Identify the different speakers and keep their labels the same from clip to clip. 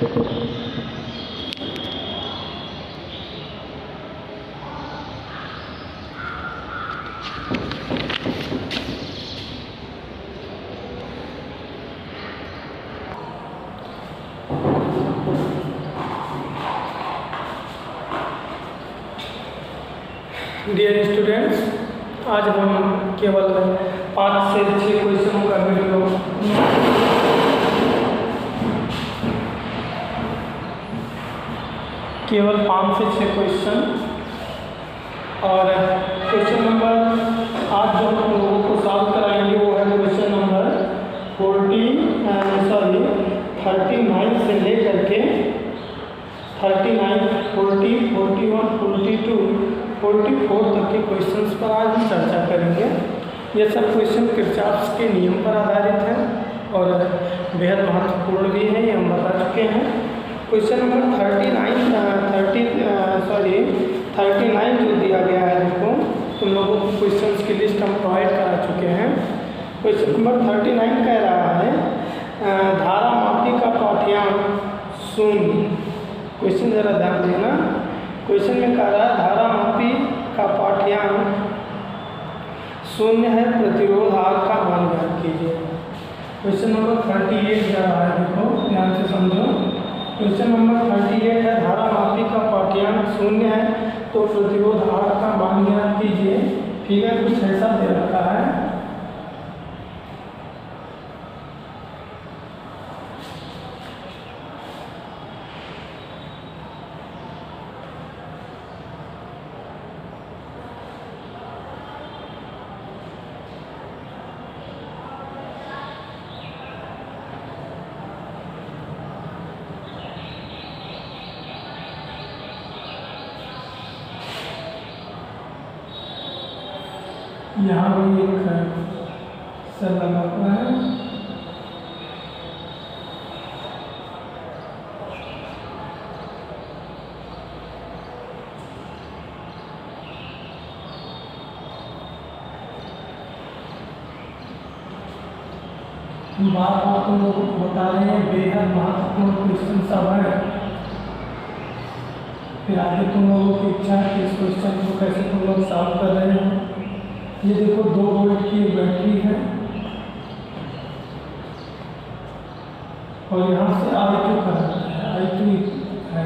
Speaker 1: Dear students, आज हम केवल 5 से 6 क्वेश्चनों का वीडियो केवल 5 से 6 क्वेश्चन और क्वेश्चन नंबर आज जो हम लोगों को सॉल्व कराएंगे वो है क्वेश्चन नंबर 39 से लेकर के 39, 40, 41, 42, 44 तक के क्वेश्चंस पर आज हम चर्चा करेंगे। ये सब क्वेश्चन किरचॉफ के नियम पर आधारित है और बेहद महत्वपूर्ण भी है, ये हम बता चुके हैं। क्वेश्चन नंबर 39 जो दिया गया है, देखो तुम लोगों को क्वेश्चंस की लिस्ट हम प्रोवाइड करा चुके हैं। क्वेश्चन नंबर 39 कह रहा है धारा मापी का पाठ्यांक शून्य। क्वेश्चन ज़रा ध्यान देना, क्वेश्चन में कह रहा है धारा मापी का पाठ्यांक शून्य है, प्रतिरोध R का मान ज्ञात कीजिए। क्वेश्चन नंबर 38 जा रहा है, देखो ध्यान से समझो। क्वेश्चन नंबर 38 है धारा मापी का पाठ्यांक शून्य है तो प्रतिरोध R का मान ज्ञात कीजिए। फिगर कुछ ऐसा दे रखा है। यहाँ भी एक सेल लगा हुआ है। बार बार तुम लोगों को बता रहे हैं, बेहद महत्वपूर्ण क्वेश्चन सब है। फिर आगे तुम लोगों की इच्छा है कि इस क्वेश्चन को कैसे तुम लोग सॉल्व कर रहे हैं। ये देखो 2 वोल्ट की बैटरी है और यहाँ से I2 करंट है, I2 है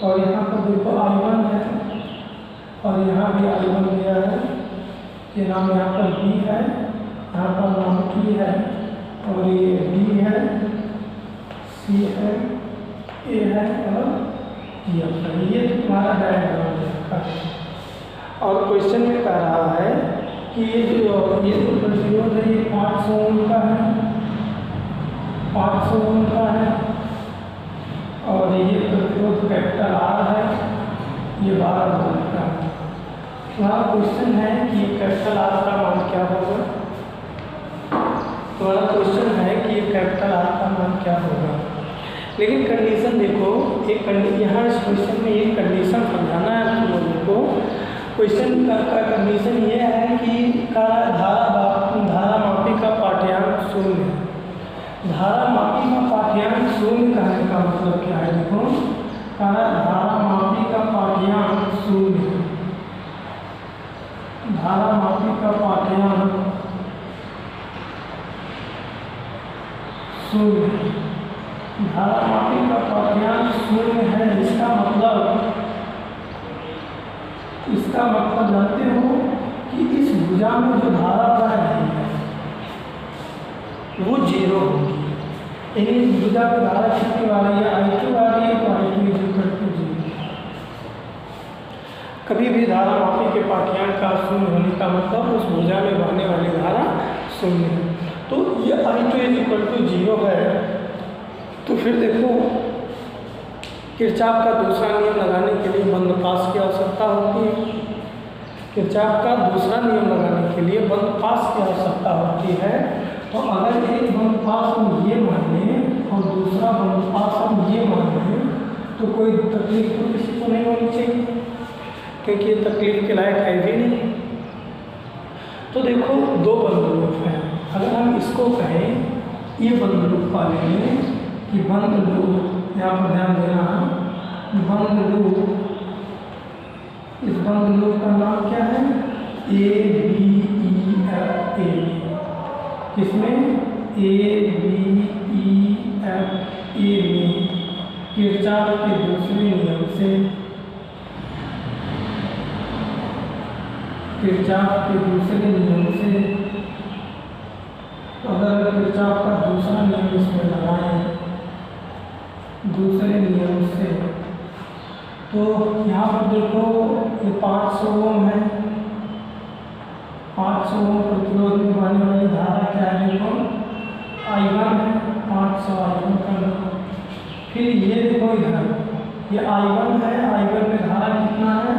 Speaker 1: और यहाँ पर देखो I1 है और यहाँ भी I1 दिया है। ये नाम यहाँ पर B है, यहाँ पर नाम T है और ये D है, C है, A है और F है। ये तुम्हारा डायग्राम है। और क्वेश्चन में कह रहा है कि ये जो प्रतिरोध है ये 500 ओम का है, 500 ओम का है और ये प्रतिरोध कैपिटल R है, ये 12 ओम का है। तुम्हारा क्वेश्चन है कि कैपिटल R का मान क्या होगा। तुम्हारा क्वेश्चन है कि ये कैपिटल R का मान क्या होगा, लेकिन कंडीशन देखो, एक यहाँ इस क्वेश्चन में एक कंडीशन समझाना है तुम लोगों को। क्वेश्चन का कंडीशन ये है कि धारा मापी का पाठ्यांक शून्य है। धारा मापी का पाठ्यांक शून्य कहने का मतलब क्या है, देखो धारा मापी का पाठ्यांक शून्य है। धारा मापी का पाठ्यांक शून्य, धारा मापी का पाठ्यांक शून्य है। इसका मतलब जानते हो कि इस भुजा में जो धारा बह रही है वो 0 होगी। यानी इस भुजा की धारा कितनी आ रही है, I2 आ रही है, तो I2 0। कभी भी धारा मापी के पाठ्यांक का शून्य होने का मतलब उस भुजा में बहने वाली धारा शून्य है। तो ये I2 0 है। तो फिर देखो किरचॉफ का दूसरा नियम लगाने के लिए बंद पास की आवश्यकता होती है। किरचॉफ का दूसरा नियम लगाने के लिए बंद पास की आवश्यकता होती है। तो अगर एक बंद पास हम ये मान लें और दूसरा बंद पास हम ये मान लें तो कोई तकलीफ तो किसी को नहीं होनी चाहिए, क्योंकि ये तकलीफ के लायक है भी नहीं। तो देखो 2 बंद लूप हैं। अगर हम इसको कहें ये बंद लूप का लेंगे कि बंद लूप, यहाँ पर ध्यान देना, बंद लूप, इस बंद लूप का नाम क्या है? A B E F A B. किसमें? ए बी ई एफ ए में किरचॉफ के दूसरे नियम से, किरचॉफ के दूसरे नियम से, अगर किरचॉफ का दूसरा नियम इसमें लगाएं, दूसरे नियम से, तो यहाँ पर देखो ये 500 ओम है, 500 ओम प्रतिरोध में बहने वाली धारा क्या है? देखो I1 है, 500 I1 कर दो। फिर ये देखो इधर, ये I1 है, I1 में धारा कितना है?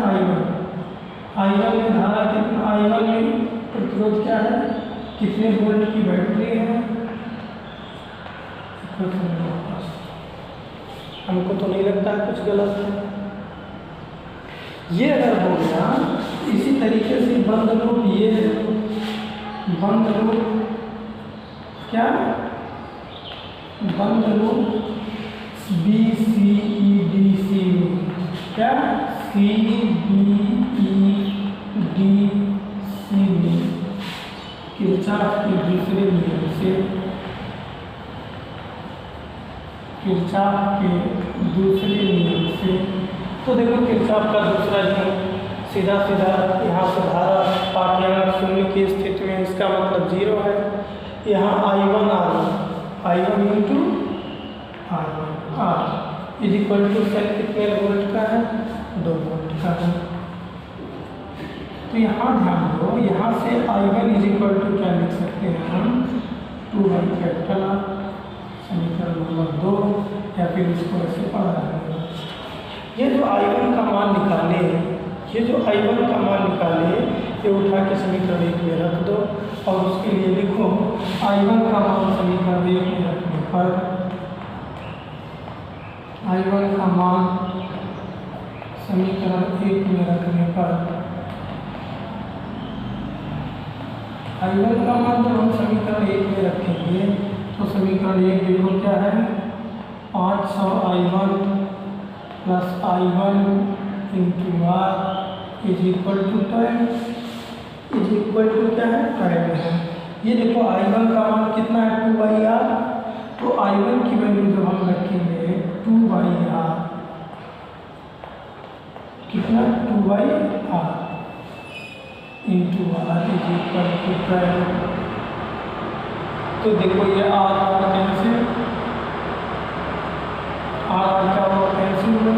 Speaker 1: I1 में धारा कितना? I1 में प्रतिरोध क्या है? कितने वोल्ट की बैटरी है? हमको तो नहीं लगता है कुछ गलत है। ये अगर हो गया, इसी तरीके से बंद लूप, ये बंद लूप क्या? बंद loop B C E D C, क्या? सी बी ई डी सी में किरचॉफ के दूसरे नियम से, किरचॉफ के दूसरे नियम से, तो देखो किरचॉफ का दूसरा नियम सीधा सीधा यहाँ से धारा पाठ्यांक शून्य की स्थिति में, इसका मतलब 0 है। यहाँ I1 I1 into R1 R is equal to cell कितने वोल्ट का है? 2 वोल्ट का है। तो यहाँ ध्यान दो, यहाँ से I1 इज इक्वल टू क्या लिख सकते हैं हम? 2/R, समीकरण नंबर 2, या फिर इसको ऐसे पढ़ा जाएगा। ये जो I1 का मान निकाले, ये जो I1 का मान निकाले, ये उठा के समीकरण 1 में रख दो, और उसके लिए लिखो I1 का मान समीकरण 1 में रखने पर, I1 का मान समीकरण 1 में रखने पर, I1 का मान जब हम समीकरण 1 में रखेंगे तो समीकरण 1 देखो क्या है? 500 I1 plus I1 into R is equal to 10, is equal to क्या है? 10 है। ये देखो I1 का मान कितना है? 2/R। तो I1 की वैल्यू जब हम रखेंगे 2/R, कितना? 2/R into R is equal to 10। तो देखो ये R कैंसिल, R क्या हुआ? कैंसिल हुआ।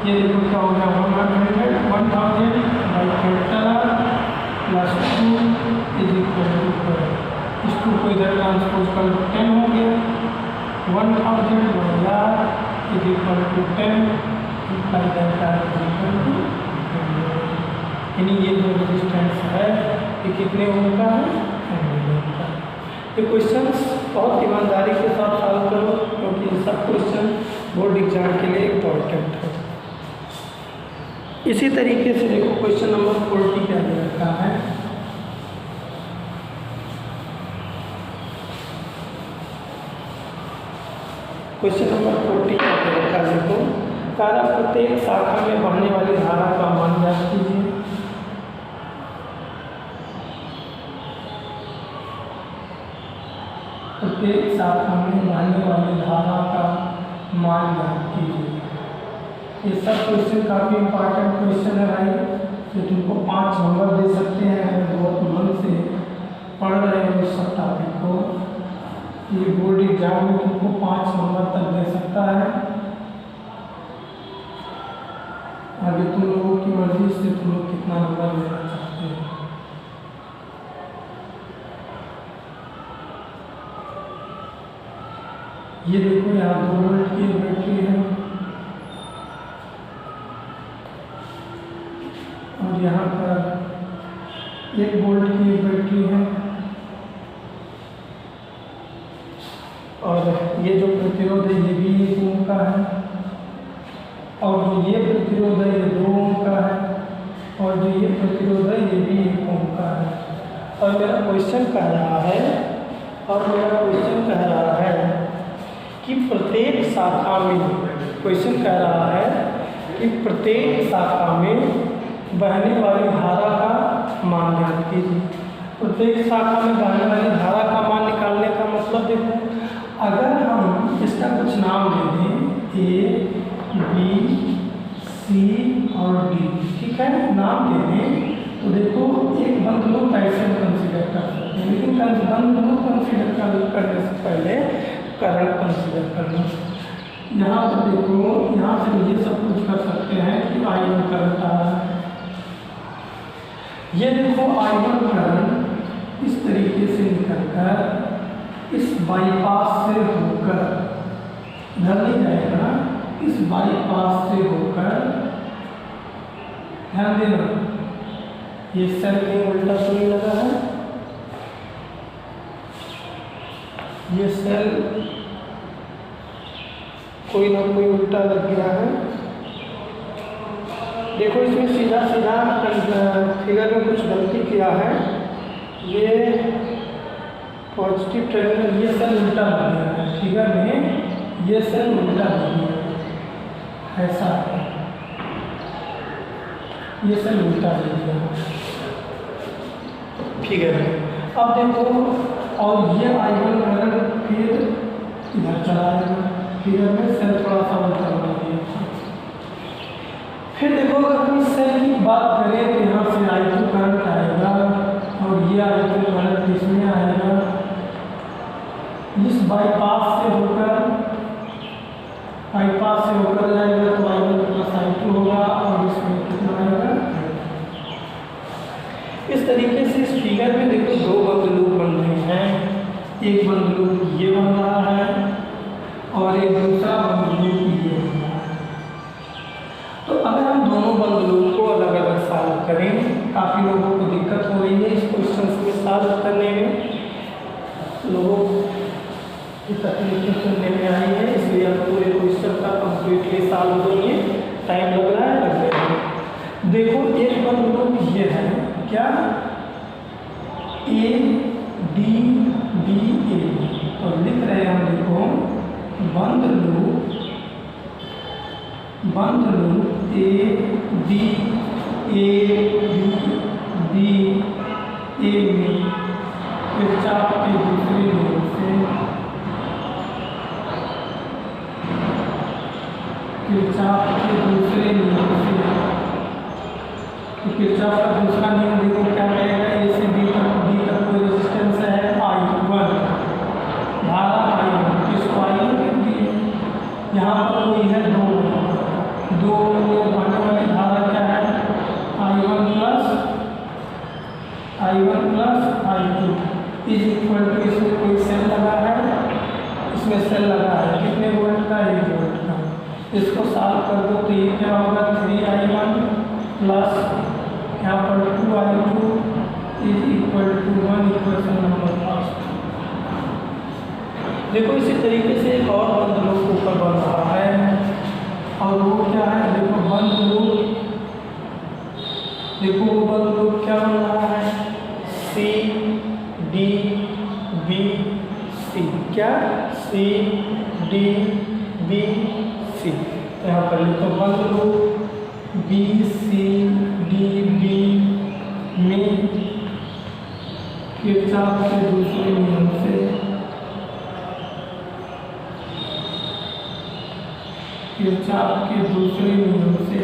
Speaker 1: ये देखो क्या हो गया? 1000 by capital R plus 2 is equal to 12। इस 2 को इधर ट्रांसपोज कर 10 हो गया। 1000 by R is equal to 10 imply that R is equal to 10। यानी ये जो रेजिस्टेंस है ये कितने ओम का है? 10 ओम का। ये क्वेश्चंस बहुत ईमानदारी के साथ सॉल्व करो, क्योंकि सब क्वेश्चन बोर्ड एग्जाम के लिए इम्पोर्टेंट है। इसी तरीके से देखो क्वेश्चन नंबर 40 क्या दे रखा है? क्वेश्चन नंबर 40 क्या दे रखा है? देखो, तारा प्रत्येक शाखा में बहने वाली धारा का मान ज्ञात कीजिए। प्रत्येक शाखा में बहने वाली धारा का मान ज्ञात कीजिए। ये सब क्वेश्चन काफ़ी इंपॉर्टेंट क्वेश्चन है भाई, तो तुमको 5 नंबर दे सकते हैं अगर बहुत मन से पढ़ रहे हो इस सब टॉपिक को। ये बोर्ड एग्जाम में तुमको 5 नंबर तक दे सकता है। आगे तुम लोगों की मर्जी से तुम लोग कितना नंबर लेना चाहते हो। ये देखो यहाँ 2 वोल्ट की बैटरी है, और यहाँ पर 1 वोल्ट की बैटरी है, और ये जो प्रतिरोध है ये भी 1 ओम का है, और जो ये प्रतिरोध है ये 2 ओम का है, और जो ये प्रतिरोध है ये भी 1 ओम का है। और मेरा क्वेश्चन कह रहा है और मेरा क्वेश्चन कह रहा है कि प्रत्येक शाखा में, क्वेश्चन कह रहा है कि प्रत्येक शाखा में बहने वाली धारा का मान ज्ञात कीजिए। प्रत्येक शाखा में बहने वाली धारा का मान निकालने का मतलब देखो, अगर हम इसका कुछ नाम दे दें ए बी सी और डी, ठीक है, नाम दे दें, तो देखो एक बंद लूप ऐसे कंसीडर कर सकते हैं, लेकिन बंद लूप कंसीडर करने से पहले करंट कंसीडर करना। यहाँ पर देखो, यहाँ से ये सब कुछ कर सकते हैं कि I1 करंट आ रहा है, ये देखो I1 करंट इस तरीके से निकलकर इस बाईपास से होकर इधर नहीं जाएगा, इस बाईपास से होकर, ध्यान देना ये सेल कहीं उल्टा तो नहीं लगा है, ये सेल कोई ना कोई उल्टा लग गया है। देखो इसमें सीधा सीधा फिगर में कुछ गलती किया है, ये पॉजिटिव टर्मिनल, ये सेल उल्टा लग गया है फिगर में, ये सेल उल्टा लग गया है, ऐसा ये सेल उल्टा लग गया है फिगर में। अब देखो, और ये I1 करंट फिर इधर चला जाएगा, फिगर में सेल थोड़ा सा उल्टा बना दिया। फिर देखो अगर हम इस सेल की बात करें तो यहाँ से I2 करंट आएगा और ये I2 करंट इसमें आएगा, इस बाईपास से होकर जाएगा तो I1 प्लस I2 होगा और इसमें कितना आएगा। इस तरीके से इस फिगर में देखो दो बंद लूप बन रहे हैं, एक बंद लूप ये बन रहा है और एक दूसरा बंद लूप ये बन रहा है। तो अगर हम दोनों बंद लूप को अलग अलग सॉल्व करें, काफ़ी लोगों को दिक्कत हो रही है इस क्वेश्चन में सॉल्व करने में, लोगों की तकलीफें सुनने में आई है, इसलिए हम पूरे क्वेश्चन का कम्प्लीटली सॉल्व करेंगे, टाइम लग रहा है, लग जाएगा। देखो एक बंद लूप ये है क्या, ए डी बी ए, और लिख रहे हैं हम, देखो बंद लूप ए डी बी ए में किरचॉफ के दूसरे नियम से, किरचॉफ के दूसरे नियम से, तो किरचॉफ का दूसरा नियम देखो क्या कहेगा, ए से बी तक कोई रेजिस्टेंस है I1, धारा I1, किसको I1 कहती है, यहाँ पर कोई है दो में बहने वाली धारा क्या है I1 plus I2 is equal to, इसमें कोई सेल लगा है, इसमें सेल लगा है कितने वोल्ट का, 1 वोल्ट का। इसको सॉल्व कर दो तो ये क्या होगा, 3I1 प्लस यहाँ पर 2I2 is equal to 1, equation number first. देखो इसी तरीके से एक और बंद लूप ऊपर बन रहा है, और वो क्या है, देखो बंद लूप, देखो वो बंद लूप क्या बन रहा है, सी डी बी सी, क्या सी डी बी सी, तो यहाँ पर लिखो बंद loop B C D B में किरचॉफ के दूसरे नियम से, किरचॉफ के दूसरे नियम से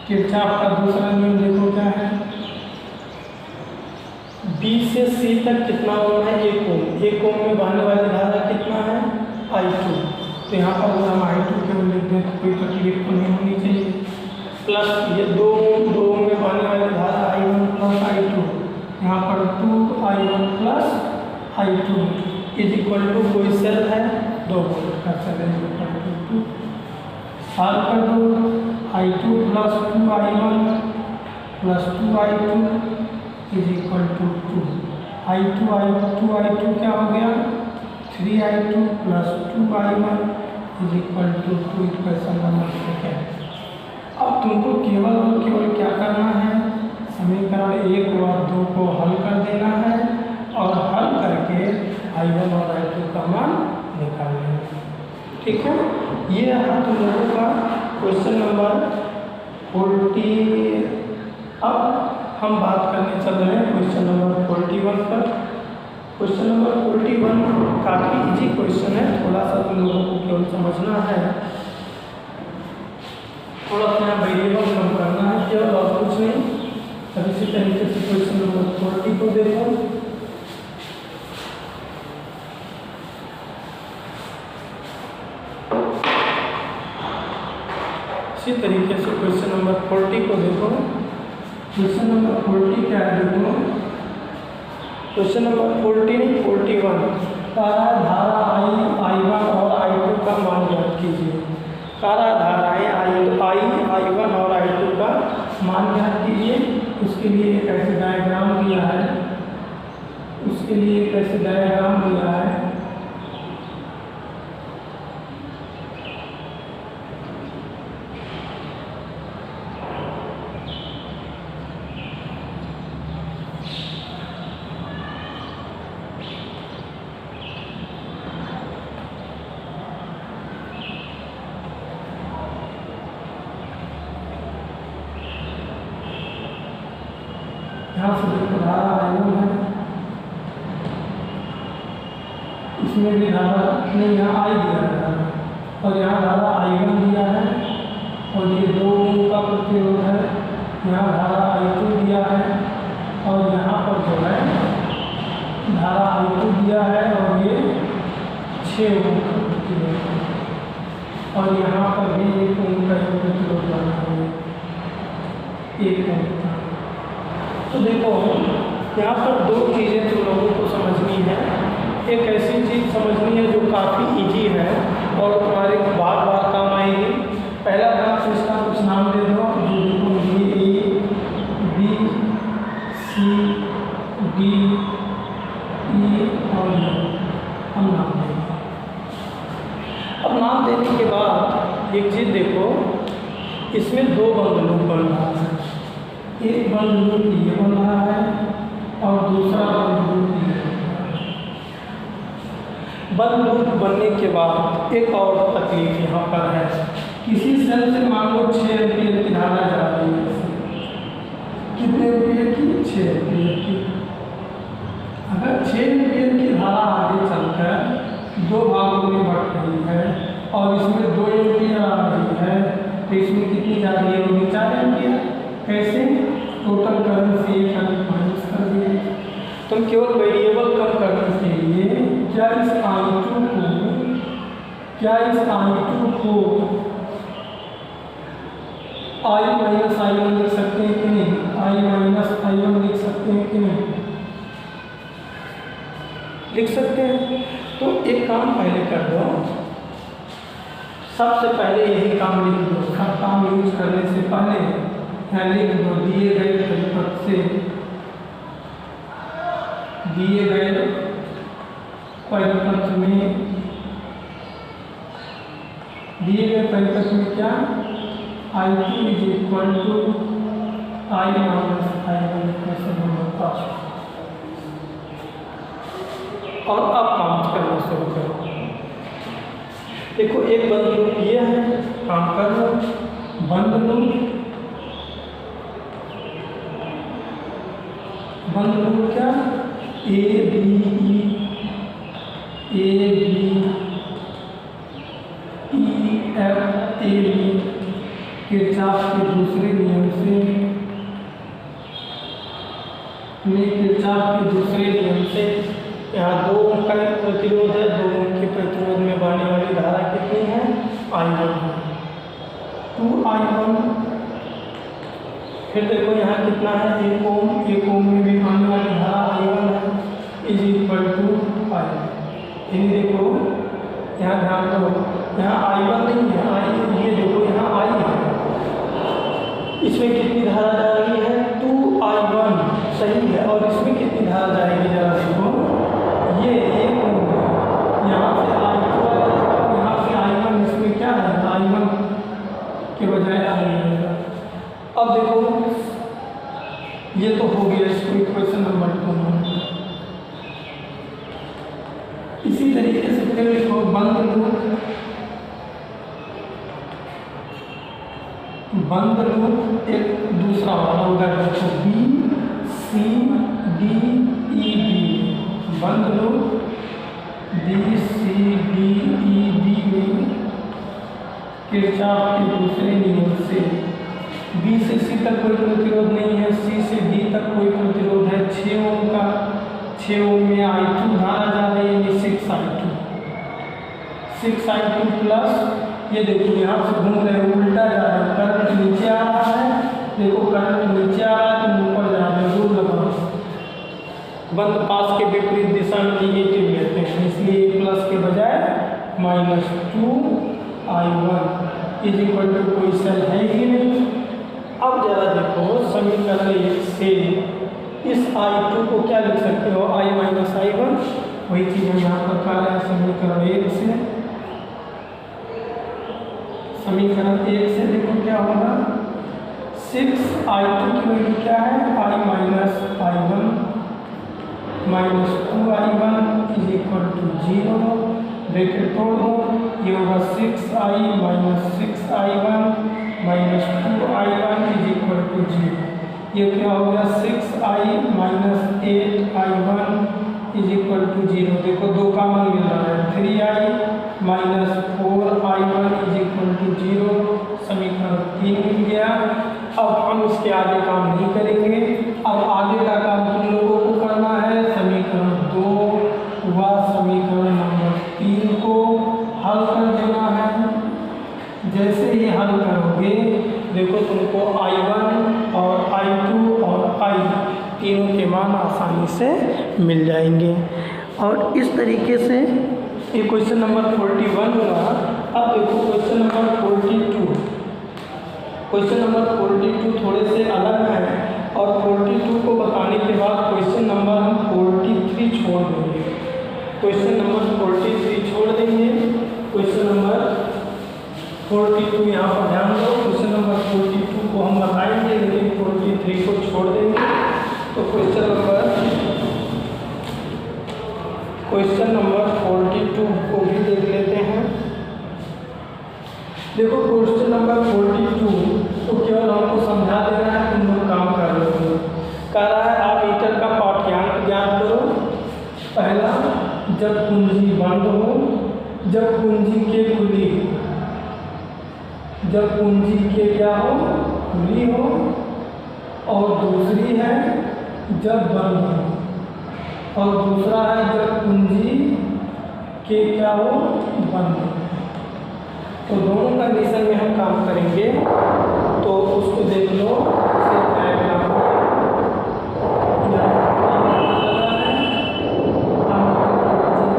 Speaker 1: किरचॉफ का दूसरा नियम देखो क्या है, बी से सी तक कितना ओम है, 1 ओम, 1 ओम में बहने वाली धारा कितना है I2, तो यहाँ पर अगर हम I2 केवल लिख दें तो कोई तकलीफ तो नहीं होनी चाहिए, प्लस ये 2 ओम में बहने वाली धारा I1 प्लस I2, यहाँ पर 2I1 plus I2 is equal to, कोई सेल है 2 वोल्ट का सेल है, सॉल्व कर दो, I2 plus 2I1 plus 2I2 is equal to 2, I2 क्या हो गया, 3I2 plus 2I1 is equal to 2, equation number second. अब तुमको केवल और केवल क्या करना है, समीकरण 1 व 2 को हल कर देना है और हल करके I1 और I2 का मान निकालना है। ठीक है, ये रहा तुम लोगों का क्वेश्चन नंबर 40। अब हम बात करने चल रहे हैं क्वेश्चन नंबर 41 पर। क्वेश्चन नंबर 41 काफ़ी इजी क्वेश्चन है, थोड़ा सा तुम लोगों को केवल समझना है, थोड़ा अपना वेरिएबल कम करना है केवल, और कुछ नहीं। अब इसी तरीके से क्वेश्चन नंबर 40 को देखो। इसी तरीके से क्वेश्चन नंबर 40 को देखो। क्वेश्चन नंबर 40 क्या है देखो, क्वेश्चन नंबर 41 धारा I1 और I2 का मान ज्ञात कीजिए। धाराएँ I1 और I2 का मान ज्ञात कीजिए। उसके लिए एक ऐसे डायग्राम दिया है, यहाँ से देखो धारा I1 है, इसमें भी धारा नहीं, यहाँ I दिया है धारा, और यहाँ धारा I1 दिया है, और ये 2 ओम का प्रतिरोध है। यहाँ धारा I2 दिया है, और यहाँ पर जो है धारा I2 दिया है, और ये 6 ओम का प्रतिरोध है, और यहाँ पर भी 1 ओम का प्रतिरोध बना है, 1 ओम का। तो देखो यहाँ पर 2 चीज़ें तुम लोगों को समझनी है। एक ऐसी चीज़ समझनी है जो काफ़ी इजी है और तुम्हारे बार बार काम आएगी। पहला काम से इसका कुछ नाम दे दो, जो देखो A B C D E और हम नाम देंगे। अब नाम देने के बाद एक चीज़ देखो, इसमें 2 बंद लूप बन रहा है। एक बंद लूप ये बन रहा है और दूसरा बंद लूप ये बन रहा है। बंद लूप बनने के बाद एक और तकलीफ यहाँ पर है, किसी सेल से मान लो 6 एम्पीयर की धारा जा रही है। कितने एम्पीयर की? 6 एम्पीयर की। अगर 6 एम्पीयर की धारा आगे चलकर 2 भागों में बढ़ रही है और इसमें 2 एम्पीयर आ रही है, तो इसमें कितनी जा रही है? होगी 4 एम्पीयर। कैसे? टोटल करंट से एक करंट माइनस कर दिए। तुम केवल वेरिएबल कम करने के लिए क्या इस I2 को I माइनस I1 लिख सकते हैं कि नहीं? I माइनस I1 लिख सकते हैं कि नहीं? लिख सकते हैं। तो एक काम पहले कर दो, सबसे पहले यही काम लिख दो। सब काम यूज करने से पहले लिख दो, दिए गए परिपथ से दिए गए परिपथ में क्या I2 is equal to I minus I1 कैसे होगा। और अब काम करना शुरू करो। देखो एक बंद लूप ये है, काम कर लो। बंद लूप क्या? A B E F A B Kirchhoff के दूसरे नियम से यहाँ 2 ओम का प्रतिरोध है, 2 ओम के प्रतिरोध में बहने वाली धारा कितनी है? I1 है, 2I1। फिर देखो यहाँ कितना है? 1 ओम में भी बहने वाली धारा I1 है, इज इक्वल टू I। यानी देखो यहाँ ध्यान दो, यहाँ I1 नहीं है, ये देखो यहाँ I है। इसमें कितनी धारा जा रही है? 2I1 सही है। और इसमें कितनी धारा जाएगी जरा देखो, ये 1 ओम है, यहाँ से I2 आएगा, यहाँ से I1, इसमें क्या है? I1 के बजाय I आएगा। अब देखो ये तो हो गया इसको इक्वेशन नंबर 2। इसी तरीके से फिर लिखो बंद लूप एक दूसरा वाला उधर देखो B C D E B, बंद loop B C D E B में किरचॉफ के दूसरे नियम से बी से सी तक कोई प्रतिरोध नहीं है, सी से डी तक कोई प्रतिरोध है 6 ओम का, 6 ओम में I2 धारा जा रही है 6I2 प्लस ये देखो यहाँ से घूम रहे उल्टा जा रहा है, करंट नीचे आ रहा है, देखो करंट नीचे आ रहा है तो ऊपर जा रहा है, दूर लगाओ बंद पास के विपरीत दिशा में निगेटिव लेते हैं, इसलिए प्लस के बजाय -2I1 इज इक्वल टू कोई सेल है ही नहीं। अब जरा देखो समीकरण 1 से इस I2 को क्या लिख सकते हो I माइनस I1, वही चीज़ हम यहाँ पर कर रहे हैं। समीकरण 1 से देखो क्या होगा 6I2 की वैल्यू क्या है I minus I1 minus 2I1 is equal to 0, bracket तोड़ दो, ये होगा 6I minus 6I1 minus 2I1 is equal to 0। ये क्या हो गया 6I minus 8I1 is equal to 0। देखो 2 कॉमन मिल रहा है 3I minus 4I1 is equal to 0। समीकरण 3 मिल गया। अब हम इसके आगे काम नहीं करेंगे, अब आगे का काम तुम लोगों को करना है। समीकरण 2 व समीकरण नंबर 3 को हल कर देना है। जैसे ही हल करोगे देखो तुमको I1 और I2 और I तीनों के मान आसानी से मिल जाएंगे। और इस तरीके से ये क्वेश्चन नंबर 41 हुआ। अब देखो क्वेश्चन नंबर 42। क्वेश्चन नंबर 42 थोड़े से अलग है और 42 को बताने के बाद क्वेश्चन नंबर हम 43 छोड़ देंगे। क्वेश्चन नंबर 43 छोड़ देंगे। क्वेश्चन नंबर 42 यहाँ पर ध्यान दो। क्वेश्चन नंबर 42 को हम बताएंगे लेकिन 43 को छोड़ देंगे। तो क्वेश्चन नंबर 42 को भी देख लेते हैं। देखो क्वेश्चन नंबर 42 तो केवल हमको समझा देना है, तुम लोग काम कर लो। कह रहा है आप मीटर का पाठ्यांक ज्ञात करो। पहला, जब कुंजी बंद हो, जब कुंजी के खुली हो, जब कुंजी के क्या हो खुली हो, और दूसरी है जब बंद हो, और दूसरा है जब कुंजी के क्या हो बंद हो। तो दोनों कंडीशन में हम काम करेंगे। तो उसको देख लो,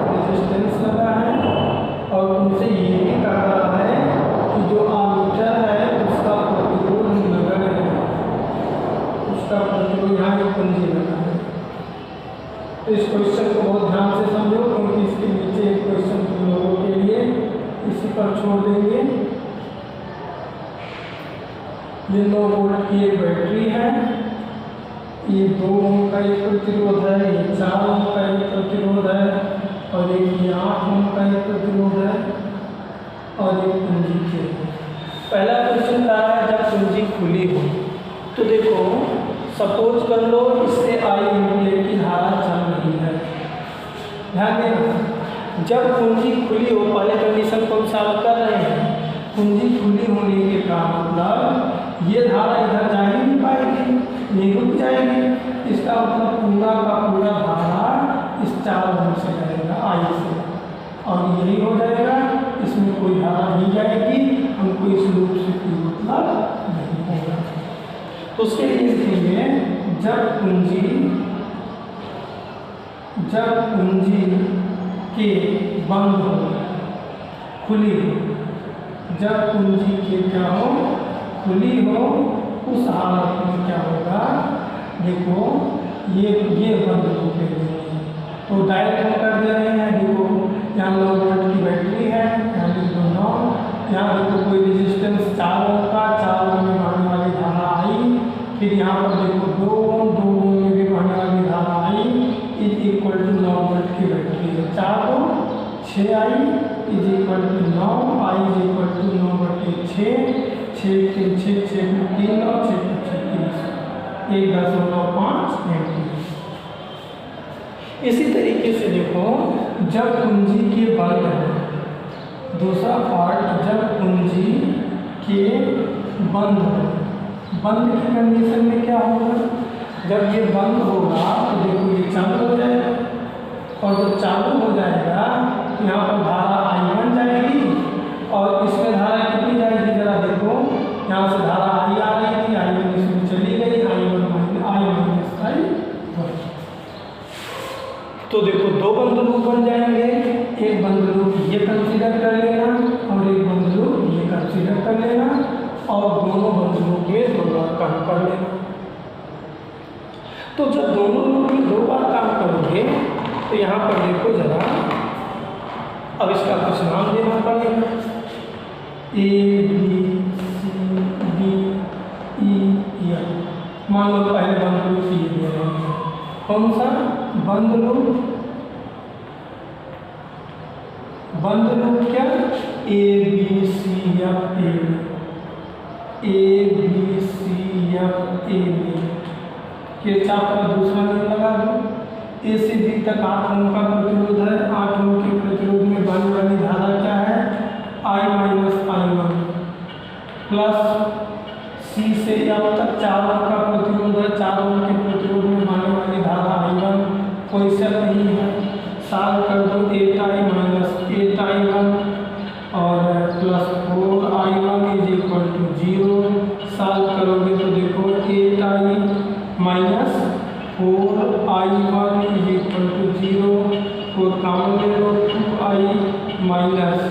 Speaker 1: रेजिस्टेंस लगा है और उनसे ये भी कह रहा है कि जो आमीटर है उसका प्रतिरोध नगर है, उसका प्रतिरोध यहाँ एक कुंजी लगा है। तो इस क्वेश्चन को बहुत ध्यान से समझो क्योंकि इसके नीचे एक क्वेश्चन तुम लोगों के लिए इसी पर छोड़ देंगे। ये 9 वोल्ट की एक बैटरी है, ये 2 ओम का एक प्रतिरोध है, ये 4 ओम का एक प्रतिरोध है, और एक ये 8 ओम का एक प्रतिरोध है, और एक कुंजी के। पहला क्वेश्चन कह रहा है जब कुंजी खुली हो। तो देखो सपोज कर लो इससे I एम्पीयर की धारा चल रही है। ध्यान देना, जब कुंजी खुली हो, पहले कंडीशन को हम सॉल्व कर रहे हैं। कुंजी खुली होने के का मतलब ये धारा इधर जा ही नहीं पाएगी, ये रुक जाएगी। इसका मतलब पूरा का पूरा धारा इस 4 ओम से जाएगा I से, और यही हो जाएगा। इसमें कोई धारा नहीं जाएगी, हमको इस लूप से कोई मतलब नहीं होगा। तो उसके लिए लिखेंगे जब कुंजी के बंद हो खुली हो, जब कुंजी के क्या हो खुली हो, उस हालत में क्या होगा। देखो ये बंद हो गई, तो डायरेक्ट हम कर दे रहे हैं। देखो यहाँ 9 वोल्ट की बैटरी है, यहाँ देखो 9, यहाँ देखो कोई रेजिस्टेंस 4 ओम का, 4 ओम में आने वाली धारा आई, फिर यहाँ पर देखो 2 ओम 6 3 6 6 3 और 6 36 1.5 एम्पीयर। इसी तरीके से देखो, जब कुंजी के बंद है, दूसरा पार्ट जब कुंजी के बंद हो, बंद की कंडीशन में क्या होगा, जब ये बंद होगा तो देखो ये चालू हो जाएगा, और जब चालू हो जाएगा तो यहाँ पर धारा I1 जाएगी, और इसमें धारा कितनी जाएगी जरा देखो, यहाँ से धारा I आ रही थी, I1 इसमें चली गई, I1 तो देखो दो बंद लूप बन जाएंगे, एक बंद लूप ये कंसीडर कर लेना और एक बंद लूप ये कंसीडर कर लेना, और दोनों बंद लूप में 2 बार काम कर लेना। तो जब दोनों लूप में 2 बार काम करोगे तो यहाँ पर देखो जरा, अब इसका कुछ नाम देना पड़ेगा, A B C D E F। मान लो पहले बंद लूप ये दे रहे हैं, कौन सा बंद लूप, बंद लूप क्या, A B C F A B C F A के चाप का दूसरा नियम लगा दो, A से B तक 8 ओम का प्रतिरोध है, 8 ओम के प्रतिरोध में बहने वाली धारा क्या है, I-I1 प्लस C से F तक 4 ओम का प्रतिरोध है, 4 ओम के प्रतिरोध में बहने वाली धारा I1 कोई शक नहीं है, साल कर दो 8I-8I1 और प्लस 4I1 = 0, साल करोगे तो देखो 8I माइनस 4I1 = 0, 4 कॉमन ले लो, 2I माइनस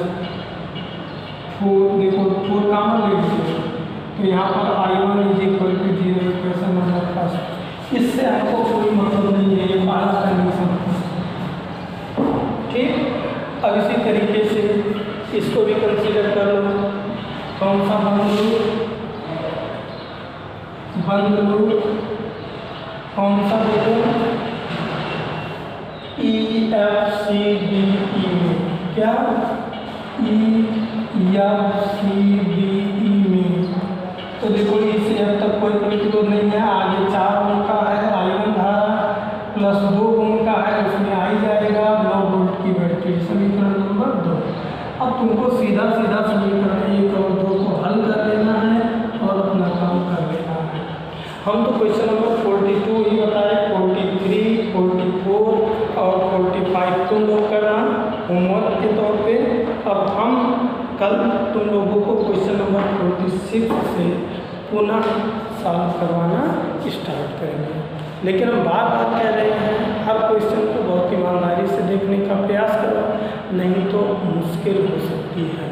Speaker 1: 4, देखो 4 कॉमन ले लीजिए, तो यहाँ पर I1 = 0, इक्वेशन नंबर फर्स्ट। इससे आपको कोई मतलब नहीं है, ये पहला कंडीशन। ठीक, अब इसी तरीके से इसको भी कंसीडर कर लो, कौन सा बंद लूप, बंद लूप कौन सा देखो, E F C D E में, क्या E F C D E में, तो देखो इसे अब तक कोई प्रतिरोध नहीं है, आगे 4 ओम का है I1 धारा प्लस 2 ओम का है, उसमें आई जाएगा 9 वोल्ट की बैटरी, समीकरण नंबर 2। अब तुमको सीधा सीधा समीकरण 1 और 2 को हल कर लेना है और अपना काम कर लेना है। हम तो क्वेश्चन नंबर 42 ही बताए, 43, 44 और 45 तुम लोग करना होमवर्क के तौर पे। अब हम कल तुम लोगों को क्वेश्चन नंबर 46 से पुनः सॉल्व करवाना स्टार्ट करेंगे, लेकिन हम बार बार कह रहे हैं हर क्वेश्चन को बहुत ईमानदारी से देखने का प्रयास करो, नहीं तो मुश्किल हो सकती है।